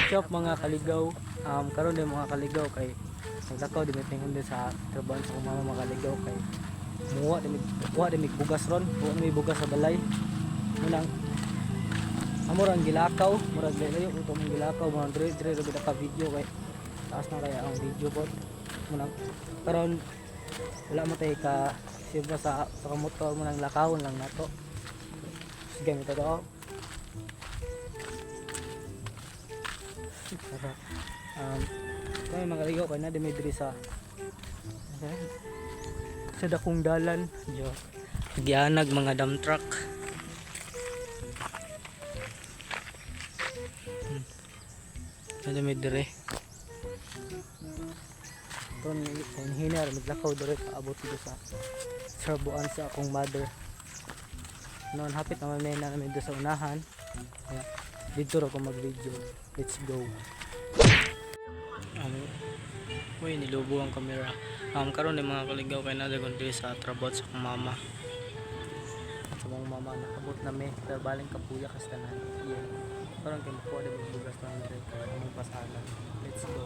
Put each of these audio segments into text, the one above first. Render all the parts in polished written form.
What's up mga kaligaw? Karon din mga kaligaw kay naglakaw di metingon din sa trabaho sa mga kaligaw kay muwa din mig bugas ron, buwa may bugas sa balay. Munang amor ang gilakaw, murag layo uto mong gilakaw, murag dire ra ka video kay taas na kaya ang video bot. Munang karon wala mo tay ka siba sa motor mo nang lakawon lang nato. Sige mi to. Kaya mga kaligaw kay na may diri sa dakong dalan jo gianag mga dump truck. Ada may diri ton hinar maglakaw diri paabot dito sa serbuan sa akong mother noon hapit naman may na namin sa unahan kaya dito ra ko mag video. Let's go. Uy, nilubo ang camera. Karon ni mga kaligaw kay nadagon diri sa trabaho sa akong mama. Sa mong mama nakabot na may baling kapuya kas tanan. Yeah. Karon kay makuha din ang bugas ng diri kay among pasalan. Let's go.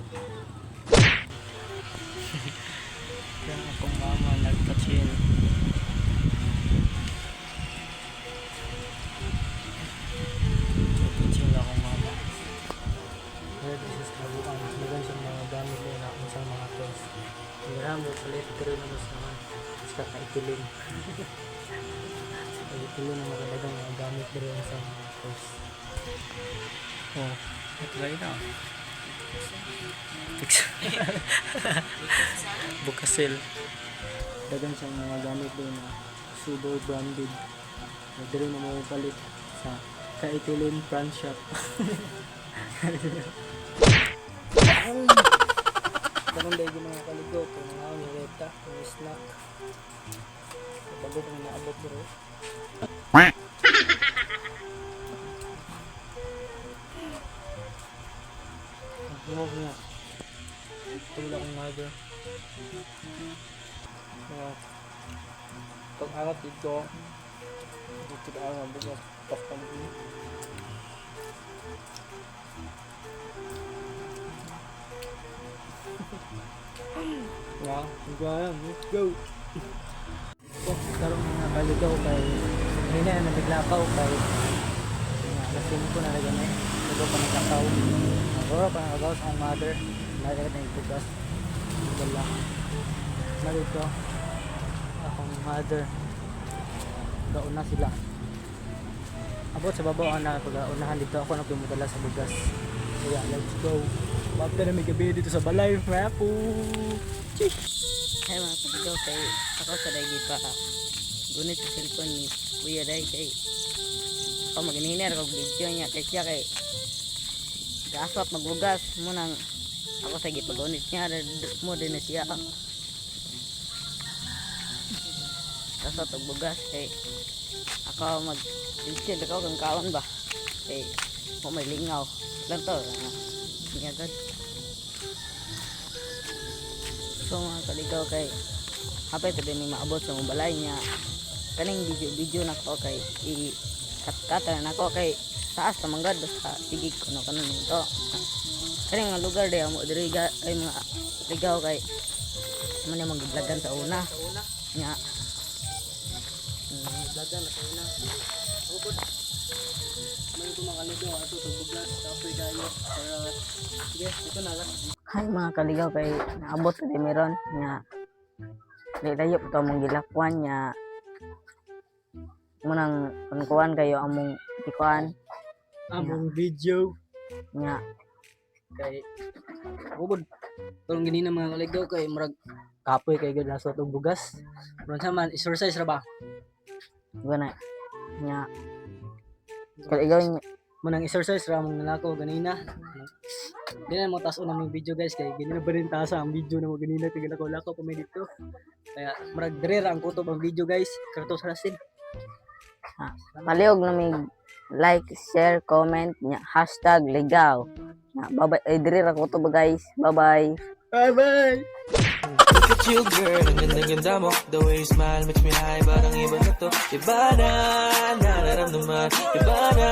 Kaya akong mama nagkachin. Sa mga tools hirang mo palit pero naman naman sa kaitilin kaitilin na magadagang mga gamit pero sa mga tools. Oh, try na bukasil dagang sa mga gamit doon na Sudo branded madali na mo palit sa kaitilin front shop. Karon dahil yung mga kaligaw kung mga nireta, mga snack bago kung naabot bro. Huwag nga tula kong mother pag arat dito dito na ang bukas pakpan ko wow, let's go. Karon mga kaligaw kay hindi na naglakaw kay lasin ko na ganay. Ito pa naglakaw. Agora pa nagaw sa mother. Nalagay na itugas. Wala. Narito akong mother. Gaon na sila. Abot sa babaw na pag-unahan dito ako nagpumudala sa bugas. Kaya let's go. Wag na may gabi dito sa balay, rapo. Ay mga kaligaw kay ako sa dagi pa gunit sa cellphone ni kuya day kay ako maginihiner kog video niya kay siya kay gaswat magbugas mo nang ako sa gipagunit niya mo din siya gaswat magbugas kay ako mag chill ako kang kaon ba kay mo may lingaw lang to niya gad. So mga kaligaw kay hapit din ni maabot sa mong balay niya kaning video na ko kay i-cut na ko kay taas na manggad sa sigig kuno kanon nito kaning nga lugar di amo diri ay mga ligaw kay man yung magiblagan sa una nya blagan na sa una ubod man ito mga kaligaw ato tubuglas kapoy kayo para sige ito na lang. Hay mga kaligaw kay naabot di meron nga layo to mong gilakwan nya munang pangkuan kayo among ikuan among video nya kay ubod tulong gini na mga kaligaw kay murag kapoy kay gud nasa tong bugas ron sa man exercise ra ba gana nya kaligaw munang exercise ra mong nalako ganina. Di na mo taas unang video guys kay ganyan na ba rin tasa ang video na mo ganina tigil ako lakaw pa may dito kaya marag dire ang kutob ang video guys kartos rasin paliog na may like share comment nya #ligaw bye bye dire ra kutob guys bye bye Look at you girl ang ganda-ganda mo the way you smile makes me high parang iba na to iba na nararamdaman iba na